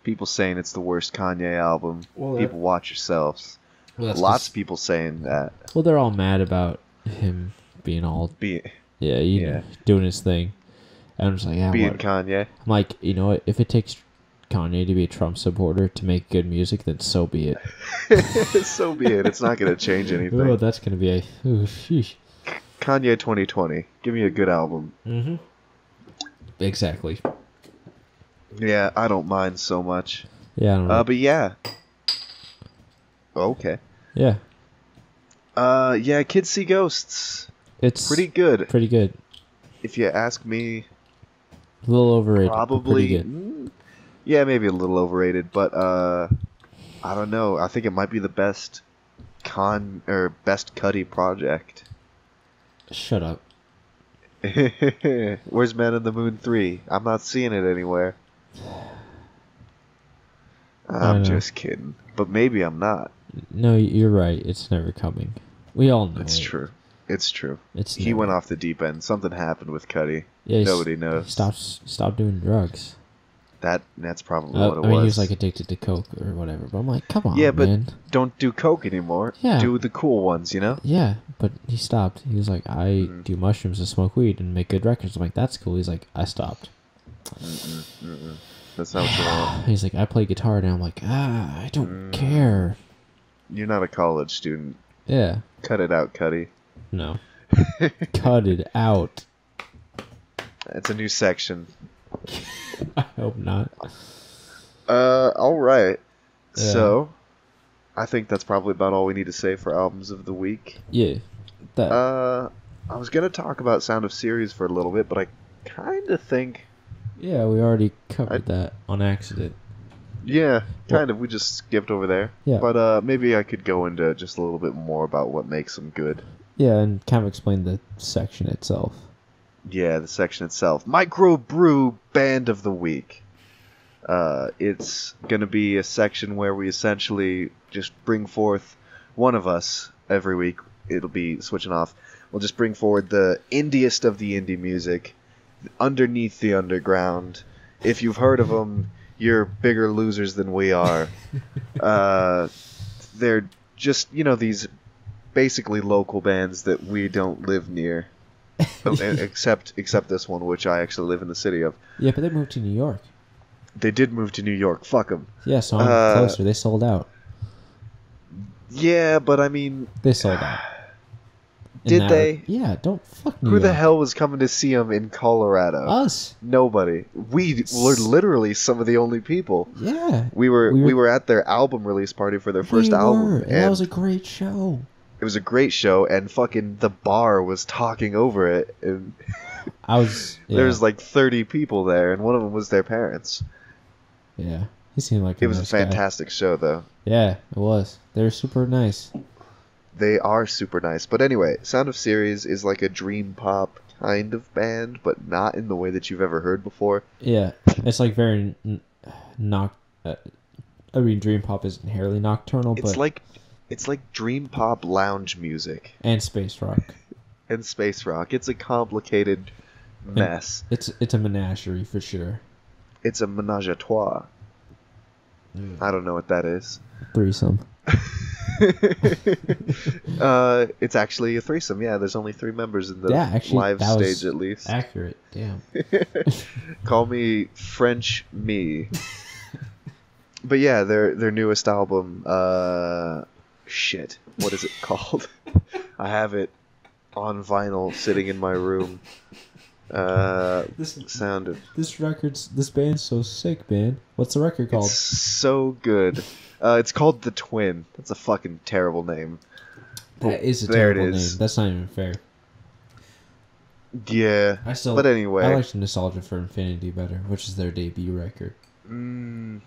People saying it's the worst Kanye album. People, watch yourselves. Lots of people saying that. Well, they're all mad about him being all... doing his thing. And I'm just like, being Kanye. I'm like, you know what? If it takes Kanye to be a Trump supporter to make good music, then so be it. So be it. It's not going to change anything. Oh, that's going to be a... sheesh. Kanye 2020. Give me a good album. Mm-hmm. Exactly. Yeah, I don't mind so much. Yeah, I don't know. But yeah. Okay. Yeah. Yeah, Kids See Ghosts. It's pretty good. Pretty good. If you ask me... A little overrated. Probably. Good. Yeah, maybe a little overrated, but I don't know. I think it might be the best best Cudi project. Shut up. Where's Man in the Moon 3? I'm not seeing it anywhere. I'm just kidding. But maybe I'm not. No, you're right. It's never coming. We all know It's true. It's true. He never. Went off the deep end. Something happened with Cudi. Yeah, nobody knows. Stop doing drugs. That's probably what it was. I mean, he was like addicted to coke or whatever. But I'm like, come on, yeah, but man. Don't do coke anymore. Yeah. Do the cool ones, you know? Yeah, but he stopped. He was like, I do mushrooms and smoke weed and make good records. I'm like, that's cool. He's like, I stopped. That's not what you want. He's like, I play guitar now. I'm like, I don't care. You're not a college student. Yeah. Cut it out, Cuddy. No. Cut it out. It's a new section. I hope not. All right. Yeah. So, I think that's probably about all we need to say for albums of the week. Yeah. That. I was gonna talk about Sound of Series for a little bit, but I kind of think. Yeah, we already covered that on accident. Yeah, kind of. We just skipped over there. Yeah. But maybe I could go into just a little bit more about what makes them good. Yeah, and kind of explain the section itself. Yeah, the section itself. Microbrew Band of the Week. It's going to be a section where we essentially just bring forth one of us every week. It'll be switching off. We'll just bring forward the indiest of the indie music, underneath the underground. If you've heard of them, you're bigger losers than we are. They're just, these basically local bands that we don't live near. except this one, which I actually live in the city of. Yeah, but they moved to New York. They did move to New York. Fuck them. Yeah, so I'm closer. They sold out. Yeah, but I mean... They sold out. Did they? Yeah, don't fuck New Who York. the hell was coming to see them in Colorado? Us. Nobody. We were literally some of the only people. Yeah. We were at their album release party for their first album. And that was a great show. It was a great show, and fucking the bar was talking over it. And there was like 30 people there, and one of them was their parents. Yeah, he seemed like it was a fantastic show, though. Yeah, it was. They were super nice. They are super nice. But anyway, Sound of Series is like a dream pop kind of band, but not in the way that you've ever heard before. Yeah, it's like very dream pop is inherently nocturnal, but it's like dream pop lounge music and space rock. And space rock. It's a complicated mess. And it's a menagerie for sure. It's a menage a trois. I don't know what that is. Threesome. It's actually a threesome. Yeah, there's only 3 members in the live that stage at least. Accurate. Damn. Call me French me. But yeah, their newest album. Shit. What is it called? I have it on vinyl sitting in my room. This band's so sick, man. What's the record called? It's so good. It's called The Twin. That's a fucking terrible name. That is a terrible name. That's not even fair. Yeah. But anyway, I like Nostalgia for Infinity better, which is their debut record.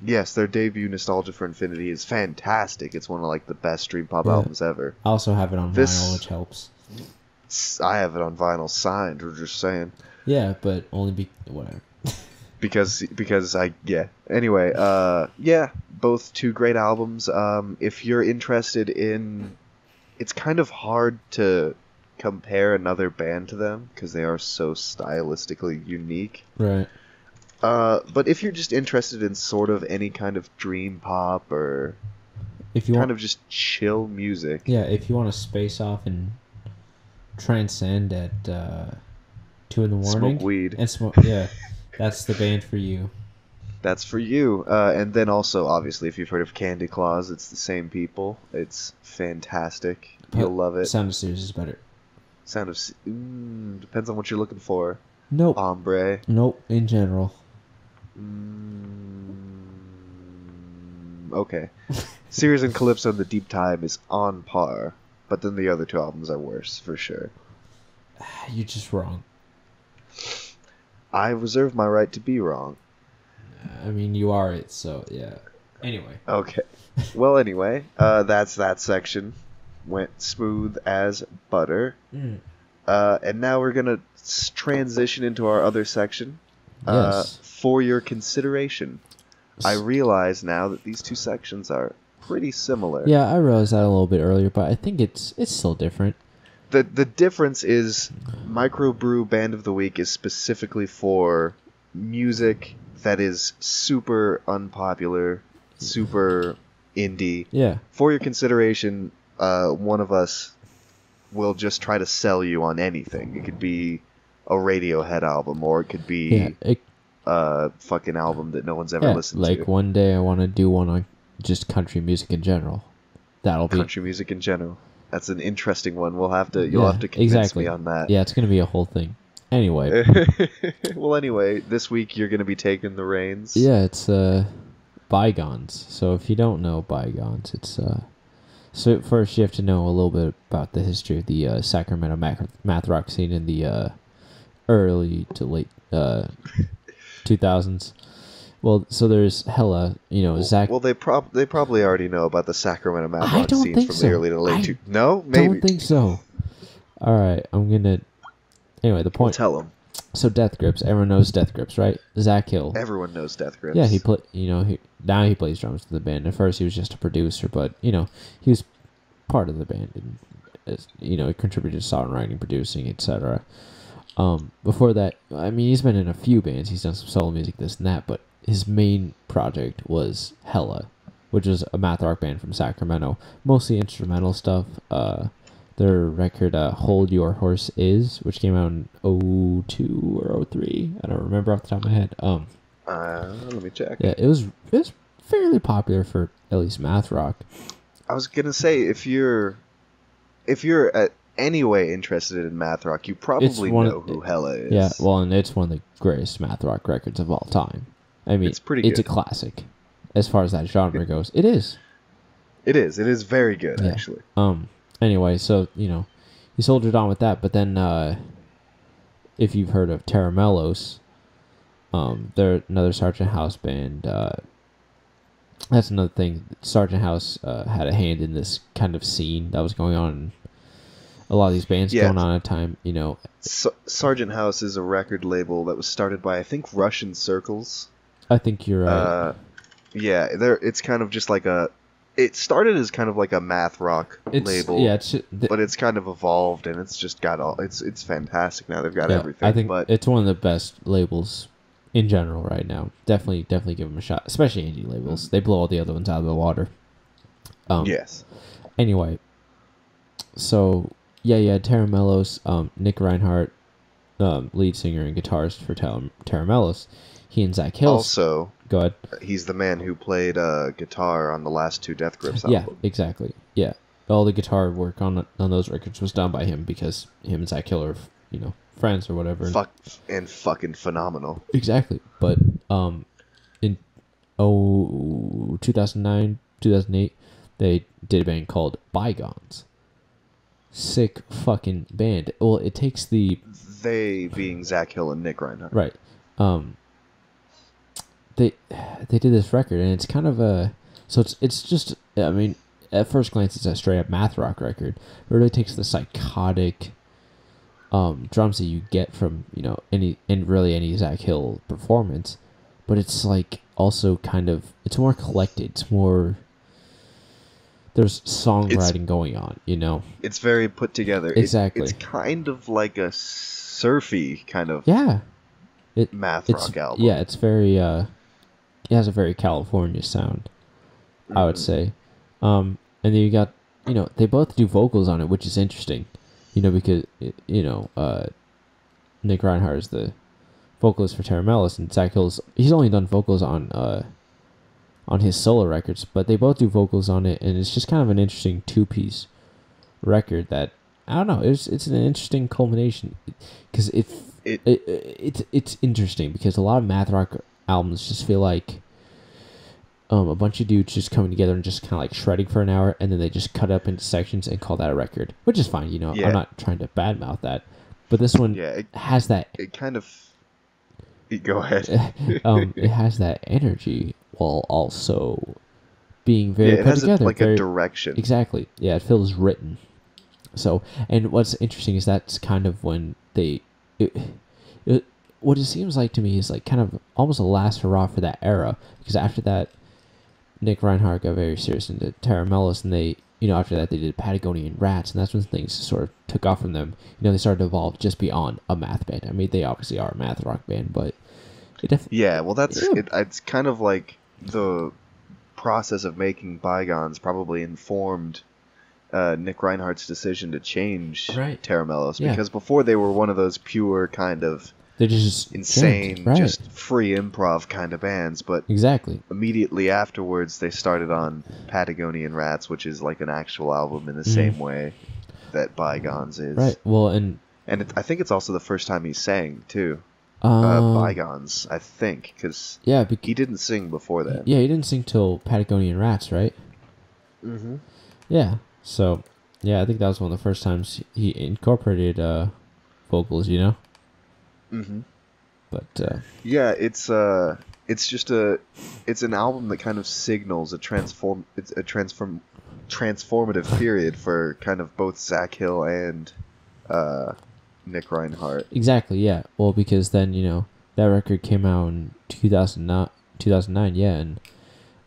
Yes, their debut Nostalgia for Infinity is fantastic. It's one of like the best dream pop albums ever. I also have it on vinyl, which helps. I have it on vinyl signed. We're just saying. Yeah, but only whatever. because Anyway, both 2 great albums. If you're interested in, it's kind of hard to compare another band to them because they are so stylistically unique. Right. But if you're just interested in sort of any kind of dream pop or if you kind of just chill music. Yeah, if you want to space off and transcend at 2 a.m. Smoke weed. And smoke, yeah, that's the band for you. That's for you. And then also, obviously, if you've heard of Candy Claus, it's the same people. It's fantastic. You'll love it. Sound of Series is better. Depends on what you're looking for. Nope. Ombre. Nope, in general. Okay. Series and Calypso and The Deep Time is on par, but then the other 2 albums are worse, for sure. You're just wrong. I reserve my right to be wrong. I mean, you are it, so yeah. Anyway. Okay. Well, anyway, that's that section. Went smooth as butter. And now we're going to transition into our other section. Yes. For your consideration. I realize now that these 2 sections are pretty similar. Yeah, I realized that a little bit earlier, but I think it's still different. The difference is Microbrew Band of the Week is specifically for music that is super unpopular, super indie. Yeah. For your consideration, one of us will just try to sell you on anything. It could be a Radiohead album, or it could be a fucking album that no one's ever listened to. Like one day I want to do one on just country music in general. That'll be country music in general. That's an interesting one. You'll have to convince me on that. Yeah, it's gonna be a whole thing. Anyway. Well, anyway, this week you're gonna be taking the reins. Yeah, it's Bygones. So if you don't know Bygones, it's so first you have to know a little bit about the history of the Sacramento math rock scene in the early to late 2000s. Well, so there's hella, Zach. Well, they probably already know about the Sacramento math rock scene from so. the early to late. No, maybe. Don't think so. All right, I'm gonna. Anyway, the point. Well, tell them. So Death Grips, everyone knows Death Grips, right? Zach Hill. Everyone knows Death Grips. Yeah, now he plays drums in the band. At first, he was just a producer, but he was part of the band, and he contributed to songwriting, producing, etc. Before that, I mean, he's been in a few bands. He's done some solo music, this and that, but his main project was Hella, which is a math rock band from Sacramento, mostly instrumental stuff. Their record, Hold Your Horse Is, which came out in 2002 or 2003. I don't remember off the top of my head. Let me check. Yeah, it was fairly popular for at least math rock. I was gonna say, if you're any way interested in math rock, you probably know who Hella is. Yeah, well, and it's one of the greatest math rock records of all time. I mean, it's pretty good. It's a classic as far as that genre goes. It is. It is very good, actually. Anyway, so he soldiered on with that, but then if you've heard of Terramellos, they're another Sargent House band. That's another thing. Sargent House had a hand in this kind of scene that was going on. A lot of these bands going on at a time, Sargent House is a record label that was started by, I think, Russian Circles. I think you're right. It's kind of just like it started as kind of like a math rock label, but it's kind of evolved, and it's just got it's fantastic now. They've got everything. I think it's one of the best labels in general right now. Definitely give them a shot, especially indie labels. They blow all the other ones out of the water. Yes. Anyway, so Terramellos, Nick Reinhardt, lead singer and guitarist for Terramellos. He and Zach Hill. Also, go ahead. He's the man who played guitar on the last two Death Grips albums. Yeah, exactly. Yeah, all the guitar work on those records was done by him because him and Zach Hill are, friends or whatever. Fucking phenomenal. Exactly, but in 2009, 2008, they did a band called Bygones. Sick fucking band. Well, it takes they being Zach Hill and Nick Reinhardt. Right. They did this record, and it's kind of it's just, I mean, at first glance it's a straight up math rock record. It really takes the psychotic drums that you get from any Zach Hill performance, but it's like also kind of, it's more collected. It's more, there's songwriting going on. It's very put together. Exactly. It's kind of like a surfy kind of math rock album. Yeah, it's very it has a very California sound, I would say. And then you got, they both do vocals on it, which is interesting, because Nick Reinhardt is the vocalist for Terramellos, and Zach Hill's, he's only done vocals on his solo records, but they both do vocals on it, and it's just kind of an interesting two-piece record that, I don't know, it's an interesting culmination, because it's interesting, because a lot of math rock albums just feel like a bunch of dudes just coming together and just kind of like shredding for an hour, and then they just cut up into sections and call that a record, which is fine. I'm not trying to badmouth that, but this one has that. It kind of. Go ahead. It has that energy while also being very put together. Like a direction. Exactly. Yeah, it feels written. So, and what's interesting is that's kind of when what it seems like to me is like kind of almost a last hurrah for that era, because after that, Nick Reinhardt got very serious into Terramellos, and they, after that they did Patagonian Rats, and that's when things sort of took off from them. They started to evolve just beyond a math band. I mean, they obviously are a math rock band, but it definitely... Yeah, well, it's kind of like the process of making Bygones probably informed Nick Reinhardt's decision to change Terramellos, because before they were one of those pure kind of They just insane, jammed, right. just free improv kind of bands. But Exactly. immediately afterwards, they started on Patagonian Rats, which is like an actual album in the same way that Bygones is. Right. Well, and I think it's also the first time he sang too. Bygones, I think, because he didn't sing before that. Yeah, he didn't sing till Patagonian Rats, right? Mm-hmm. Yeah. So, yeah, I think that was one of the first times he incorporated vocals. You know. Mm-hmm. But yeah, it's just it's an album that kind of signals a transformative period for kind of both Zach Hill and Nick Reinhardt. Exactly, yeah. Well, because then, you know, that record came out in 2009, yeah,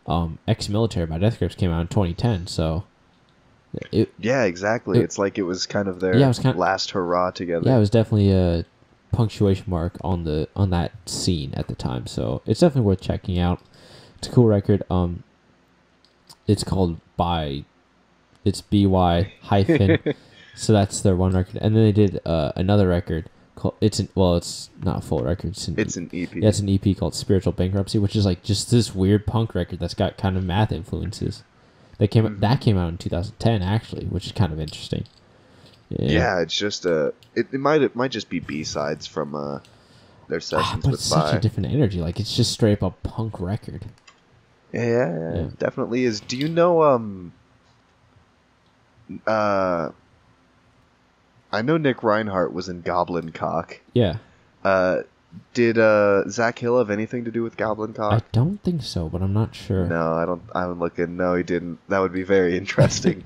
and Ex-Military by Death Grips came out in 2010, so... yeah, exactly. It's like it was kind of their last hurrah together. Yeah, it was definitely a punctuation mark on that scene at the time, so it's definitely worth checking out. It's a cool record. It's called it's BY hyphen... So that's their one record, and then they did another record called it's not a full record. It's an EP. Yeah, it's an EP called Spiritual Bankruptcy, which is like just this weird punk record that's got kind of math influences. That came out in 2010 actually, which is kind of interesting. Yeah, it's just it might just be B-sides from their sessions but with it's such a different energy. Like it's just straight up a punk record. Yeah, it definitely is. Do you know I know Nick Reinhardt was in Goblin Cock. Yeah. Did Zach Hill have anything to do with Goblin Cock? I don't think so, but I'm not sure. No, I don't. I'm looking. No, he didn't. That would be very interesting.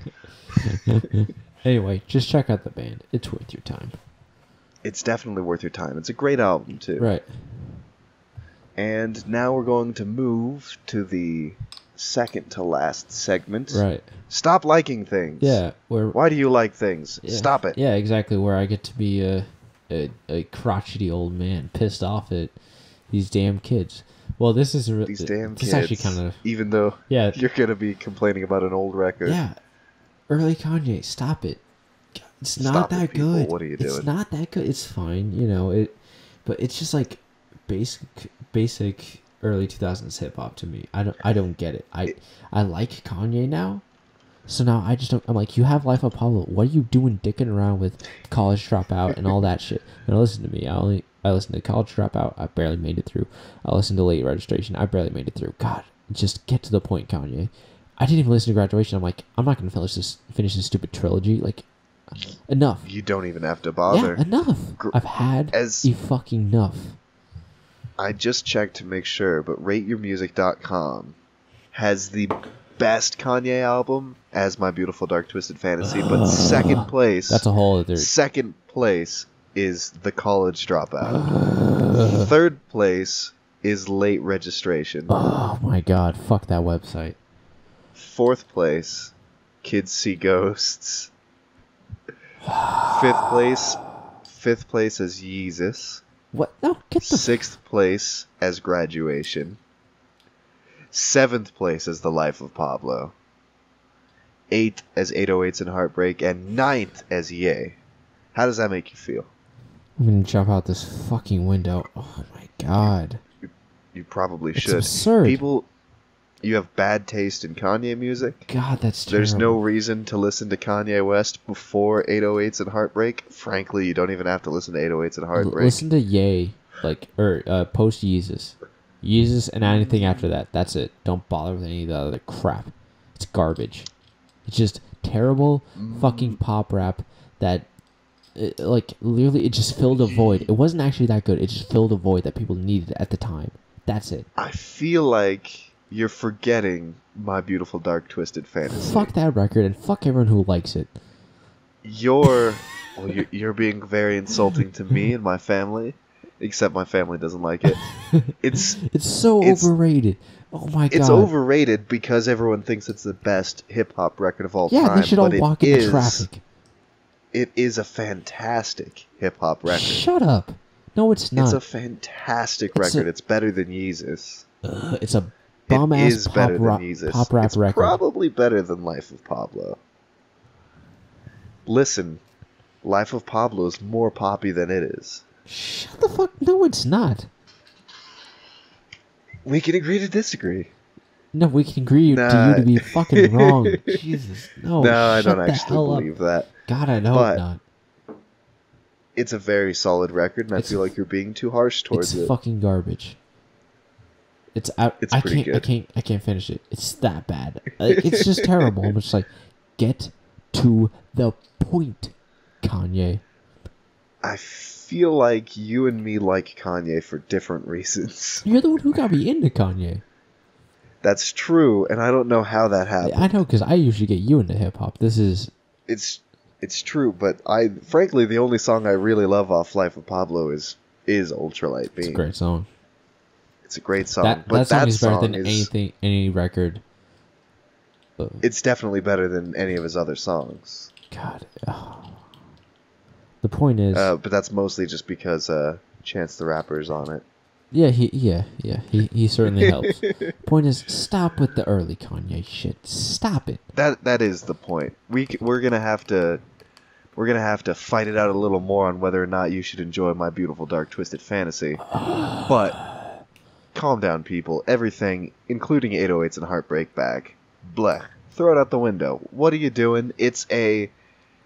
Anyway, just check out the band. It's worth your time. It's definitely worth your time. It's a great album too. Right. And now we're going to move to the second to last segment. Right. Stop liking things. Yeah. Why do you like things? Yeah, Stop it. Yeah, exactly. Where I get to be a crotchety old man pissed off at these damn kids. Well, this is these damn kids. Actually kind of, even though you're gonna be complaining about an old record. Yeah. Early Kanye, stop it. It's not that good. What are you doing? It's not that good. It's fine, you know it, but it's just like basic early 2000s hip hop to me. I don't get it. I like Kanye now. So now I just don't. I'm like, you have Life of Pablo. What are you doing, dicking around with College Dropout and all that shit? And listen to me. I listened to College Dropout. I barely made it through. I listened to Late Registration. I barely made it through. God, just get to the point, Kanye. I didn't even listen to Graduation. I'm like, I'm not gonna finish this stupid trilogy. Like, enough. You don't even have to bother. Yeah, enough. I've had fucking enough. I just checked to make sure, but RateYourMusic.com has the best Kanye album as My Beautiful Dark Twisted Fantasy, but second place. That's a whole other. Second place is The College Dropout. Third place is Late Registration. Oh my god! Fuck that website. Fourth place, Kids See Ghosts. Fifth place as Yeezus. What? No, get the... Sixth place as Graduation. Seventh place as The Life of Pablo. Eighth as 808s and Heartbreak. And ninth as Ye. How does that make you feel? I'm gonna jump out this fucking window. Oh my god. You probably it's should. Absurd. You have bad taste in Kanye music. God, that's terrible. There's no reason to listen to Kanye West before 808s and Heartbreak. Frankly, you don't even have to listen to 808s and Heartbreak. Listen to Ye, post Yeezus. Yeezus and anything after that. That's it. Don't bother with any of the other crap. It's garbage. It's just terrible fucking pop rap that, literally, it just filled a void. It wasn't actually that good. It just filled a void that people needed at the time. That's it. I feel like you're forgetting My Beautiful Dark Twisted Fantasy. Fuck that record and fuck everyone who likes it. You're being very insulting to me and my family, except my family doesn't like it. It's overrated. Oh my god. It's overrated because everyone thinks it's the best hip hop record of all time. Yeah, they should all walk into traffic. It is a fantastic hip hop record. Shut up. No, it's not. It's a fantastic record. It's better than Yeezus. It's a bum-ass pop rap it's record. Probably better than Life of Pablo. Listen, Life of Pablo is more poppy than it is. Shut the fuck. No, it's not. We can agree to disagree. No, we can agree to you to be fucking wrong. Jesus, no. No, I don't shut the actually hell up. believe that. God, I hope But not. it's a very solid record, and It's I feel like you're being too harsh towards It's it. fucking garbage. It's out. It's I pretty can't. good. I can't finish it. It's that bad. It's just terrible. I'm just like, get to the point, Kanye. I feel like you and me like Kanye for different reasons. You're the one who got me into Kanye. That's true, and I don't know how that happened. I know, because I usually get you into hip hop. This is. It's true, but frankly the only song I really love off Life of Pablo is Ultralight Beam. It's a great song. It's a great song. That song is better than any record. It's definitely better than any of his other songs. God. Oh. The point is. But that's mostly just because Chance the Rapper is on it. Yeah, he certainly helps. Point is, stop with the early Kanye shit. Stop it. That is the point. We're gonna have to fight it out a little more on whether or not you should enjoy My Beautiful Dark Twisted Fantasy. But calm down, people. Everything, including 808s and Heartbreak Bag, blech. Throw it out the window. What are you doing? It's a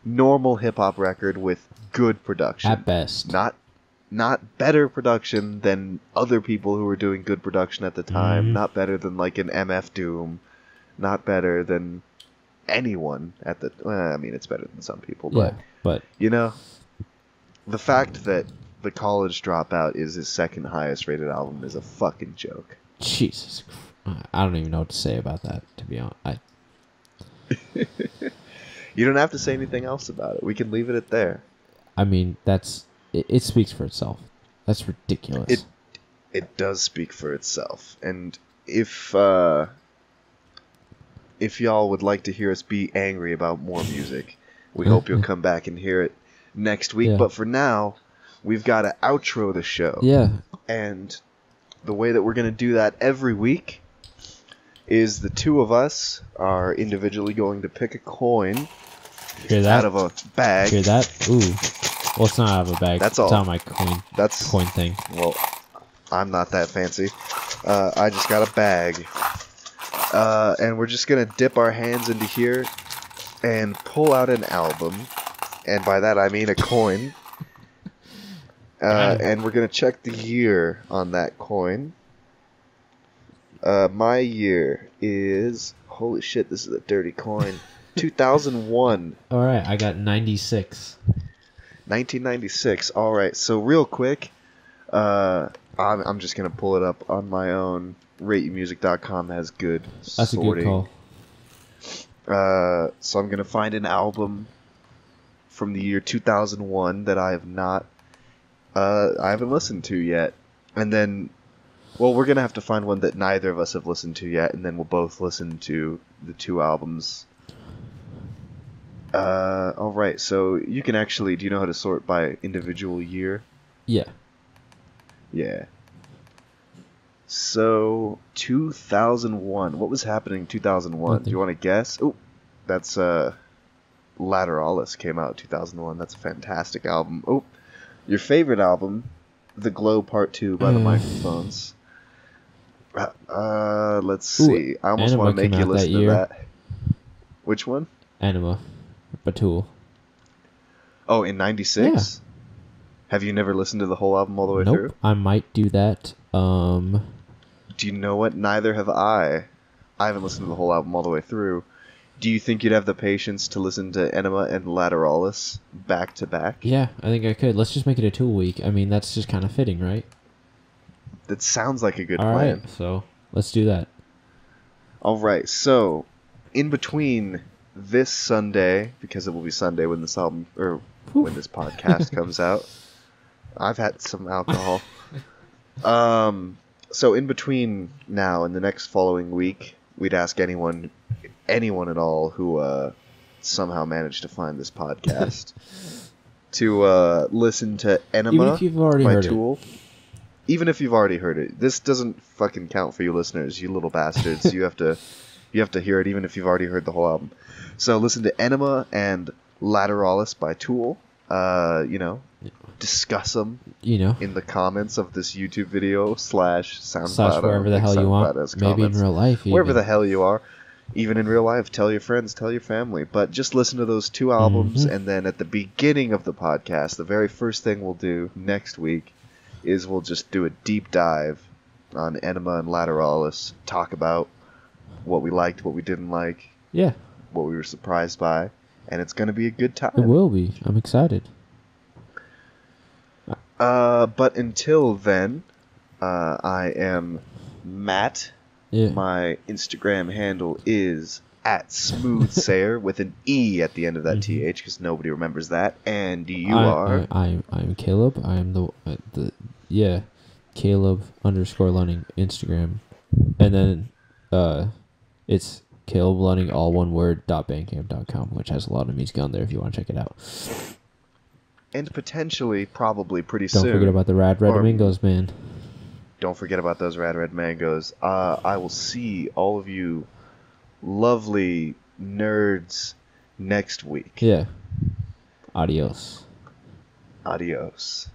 normal hip hop record with good production. At best. Not better production than other people who were doing good production at the time. Mm-hmm. Not better than like an MF Doom. Not better than anyone at the. Well, I mean, it's better than some people, but you know, the fact that The College Dropout is his second highest rated album is a fucking joke. Jesus, I don't even know what to say about that. To be honest, You don't have to say anything else about it. We can leave it at there. I mean, it speaks for itself. That's ridiculous. It does speak for itself. And if y'all would like to hear us be angry about more music, we hope you'll come back and hear it next week. Yeah. But for now, we've got to outro the show. Yeah. And the way that we're going to do that every week is the two of us are individually going to pick a coin Hear that? out of a bag. Hear that? Ooh. Well, it's not out of a bag. That's it's all. out of my coin thing. Well, I'm not that fancy. I just got a bag. And we're just going to dip our hands into here and pull out an album. And by that I mean a coin. And we're going to check the year on that coin. My year is... Holy shit, this is a dirty coin. 2001. Alright, I got 96. 1996. All right. So real quick, I'm just gonna pull it up on my own. RateYouMusic.com has good That's sorting. a good call. So I'm gonna find an album from the year 2001 that I haven't listened to yet, and then, well, we're gonna have to find one that neither of us have listened to yet, and then we'll both listen to the two albums. Alright, so you can actually... Do you know how to sort by individual year? Yeah. Yeah. So, 2001. What was happening in 2001? Nothing. Do you want to guess? Oh, that's, Lateralis came out in 2001. That's a fantastic album. Oh, your favorite album, The Glow Part 2 by the Microphones. Let's see. I almost Anima want to make came you out listen that to year. that. Which one? Anima. Batul. Oh, in 96? Yeah. Have you never listened to the whole album all the way Nope. through? I might do that. Do you know what? Neither have I. I haven't listened to the whole album all the way through. Do you think you'd have the patience to listen to Enema and Lateralis back to back? Yeah, I think I could. Let's just make it a Tool week. I mean, that's just kind of fitting, right? That sounds like a good All plan. right, so let's do that. All right, so in between this Sunday, because it will be Sunday when this album or when this podcast comes out, I've had some alcohol. So in between now and the next following week, we'd ask anyone at all who somehow managed to find this podcast to listen to Enema Even if you've already by heard Tool. Even if you've already heard it, this doesn't fucking count for you listeners, you little bastards. You have to hear it even if you've already heard the whole album. So listen to Enema and Lateralis by Tool. discuss them You know, in the comments of this YouTube video / SoundCloud. slash wherever the hell you want. Maybe in real life, even. Wherever the hell you are. Even in real life, tell your friends, tell your family. But just listen to those 2 albums, and then at the beginning of the podcast, the very first thing we'll do next week is we'll just do a deep dive on Enema and Lateralis, talk about what we liked, what we didn't like, Yeah, what we were surprised by, and it's going to be a good time. it will be. I'm excited. But until then, I am Matt. Yeah. My Instagram handle is @smoothsayer with an E at the end of that TH because nobody remembers that. And you are? I'm Caleb. I'm the Caleb _Lunning Instagram, and then it's Caleb Lunning all one word .bandcamp.com, which has a lot of music on there if you want to check it out. And potentially, probably pretty Don't soon. forget about the Rad Red Amigos, man. Don't forget about those Rad Red Mangoes. I will see all of you lovely nerds next week. Yeah. Adios. Adios.